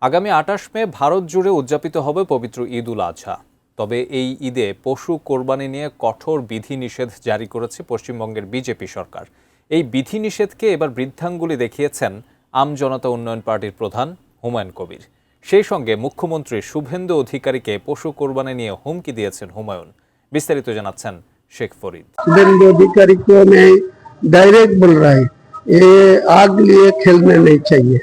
আগামী ২৮ মে ভারত জুড়ে উদযাপিত হবে পবিত্র ঈদ উল আজহা। তবে এই ঈদে পশু কোরবানি নিয়ে কঠোর বিধিনিষেধ জারি করেছে পশ্চিমবঙ্গের বিজেপি সরকার। এই বিধিনিষেধকে এবার বৃদ্ধাঙ্গুলি দেখিয়েছেন আমজনতা উন্নয়ন পার্টির প্রধান হুমায়ুন কবির। সেই সঙ্গে মুখ্যমন্ত্রী শুভেন্দু অধিকারীকে পশু কোরবানি নিয়ে হুমকি দিয়েছেন হুমায়ুন। বিস্তারিত জানাচ্ছেন শেখ ফরিদ। शुभेंदु अधिकारी को मैं डायरेक्ट बोल रहा है, ये आग लिए खेलने नहीं चाहिए।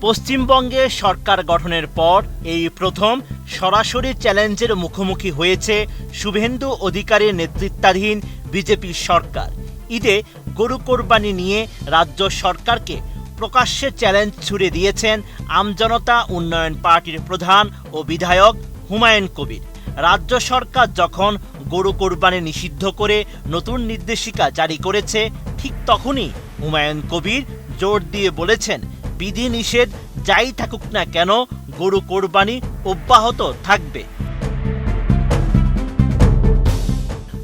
পশ্চিমবঙ্গে সরকার গঠনের পর এই প্রথম সরাসরি চ্যালেঞ্জের মুখোমুখি হয়েছে শুভেন্দু অধিকারীর নেতৃত্বাধীন বিজেপি সরকার। ঈদে গরু কোরবানি নিয়ে রাজ্য সরকারকে প্রকাশ্যে চ্যালেঞ্জ ছুড়ে দিয়েছেন আমজনতা উন্নয়ন পার্টির প্রধান ও বিধায়ক হুমায়ুন কবির। রাজ্য সরকার যখন গরু কোরবানি নিষিদ্ধ করে নতুন নির্দেশিকা জারি করেছে, ঠিক তখনই হুমায়ুন কবির জোর দিয়ে বলেছেন, বিধিনিষেধ যাই থাকুক না কেন গরু কোরবানি অব্যাহত থাকবে।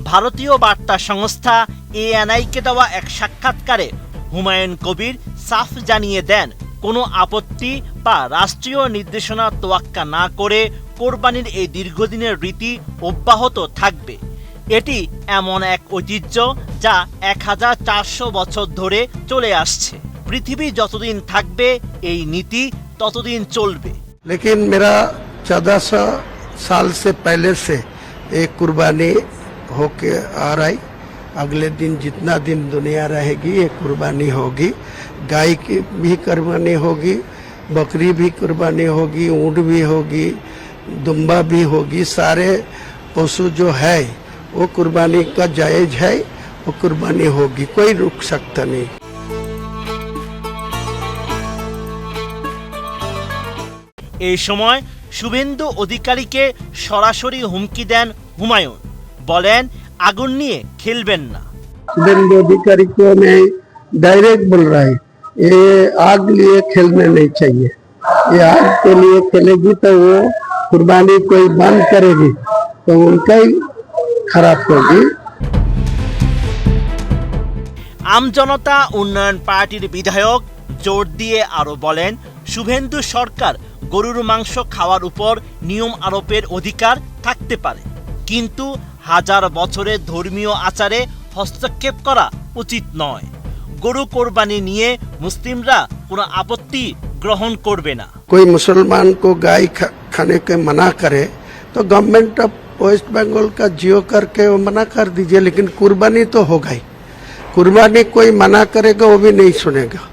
ভারতীয় বার্তা সংস্থা এএনআইকে দেওয়া এক সাক্ষাৎকারে হুমায়ুন কবির সাফ জানিয়ে দেন, কোনো আপত্তি বা রাষ্ট্রীয় নির্দেশনা তোয়াক্কা না করে কোরবানির এই দীর্ঘদিনের রীতি অব্যাহত থাকবে। এটি এমন এক ঐতিহ্য যা 1400 বছর ধরে চলে আসছে। পৃথিবী যতদিন থাকবে এই নীতি ততদিন চলবে। लेकिन मेरा 1400 साल से पहले से एक कुर्बानी होके आ रही, अगले दिन जितना दिन दुनिया रहेगी ये कुर्बानी होगी। गाय की भी कुर्बानी होगी, बकरी भी कुर्बानी होगी, ऊँट भी होगी, दुम्बा भी होगी। सारे पशु जो है वो कुर्बानी का जायज है, वो कुर्बानी होगी, कोई रुक सकता नहीं। এই সময় শুভেন্দু অধিকারীকে সরাসরি হুমকি দেন হুমায়ুন, বলেন আগুন নিয়ে খেলবেন না। शुभेंदु अधिकारी को मैं डायरेक्ट बोल रहा है, ये आग लिए खेलने नहीं चाहिए। ये आग के लिए खेलेगी तो वो कुर्बानी कोई बंद करेगी तो उनका ही खराब होगी। আমজনতা উন্নয়ন পার্টির বিধায়ক জোর দিয়ে আরো বলেন, শুভেন্দু সরকার গরুর মাংস খাওয়ার উপর নিয়ম আরোপের অধিকার থাকতে পারে, কিন্তু হাজার বছরের ধর্মীয় আচারে হস্তক্ষেপ করা উচিত নয়। গরু কোরবানি নিয়ে মুসলিমরা কোনো আপত্তি গ্রহণ করবে না। कोई मुसलमान को गाय खाने के मना करे तो गवर्नमेंट ऑफ वेस्ट बंगाल का जियो करके वो मना कर दीजिए, लेकिन कुर्बानी तो होगा ही। कुर्बानी कोई मना करेगा वो भी नहीं सुनेगा।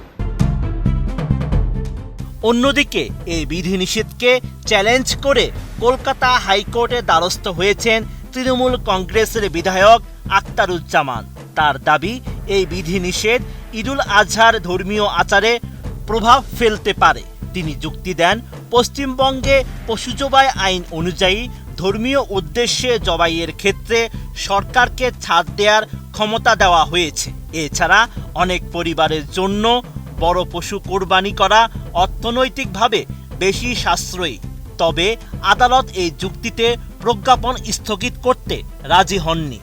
অন্যদিকে এই বিধিনিষেধকে চ্যালেঞ্জ করে কলকাতা হাইকোর্টে দ্বারস্থ হয়েছেন তৃণমূল কংগ্রেসের বিধায়ক আখতারুজ্জামান। তার দাবি, এই বিধিনিষেধ ঈদুল আজহার ধর্মীয় আচারে প্রভাব ফেলতে পারে। তিনি যুক্তি দেন, পশ্চিমবঙ্গে পশু জবাই আইন অনুযায়ী ধর্মীয় উদ্দেশ্যে জবাইয়ের ক্ষেত্রে সরকারকে ছাড় দেওয়ার ক্ষমতা দেওয়া হয়েছে। এছাড়া অনেক পরিবারের জন্য বড় পশু কোরবানি করা অর্থনৈতিকভাবে বেশি সাশ্রয়ী। তবে আদালত এই যুক্তিতে প্রজ্ঞাপন স্থগিত করতে রাজি হননি।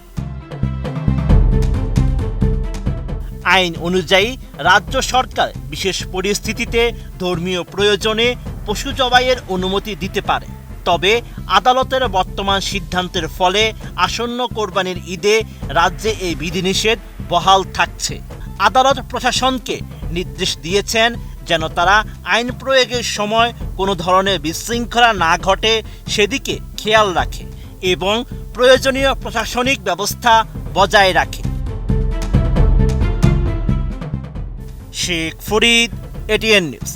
আইন অনুযায়ী রাজ্য সরকার বিশেষ পরিস্থিতিতে ধর্মীয় প্রয়োজনে পশু জবাইয়ের অনুমতি দিতে পারে। তবে আদালতের বর্তমান সিদ্ধান্তের ফলে আসন্ন কোরবানির ঈদে রাজ্যে এই বিধিনিষেধ বহাল থাকছে। আদালত প্রশাসনকে নির্দেশ দিয়েছেন যেন তারা আইন প্রয়োগের সময় কোনো ধরনের বিশৃঙ্খলা না ঘটে সেদিকে খেয়াল রাখে এবং প্রয়োজনীয় প্রশাসনিক ব্যবস্থা বজায় রাখে। Sheikh Farid, ATN news.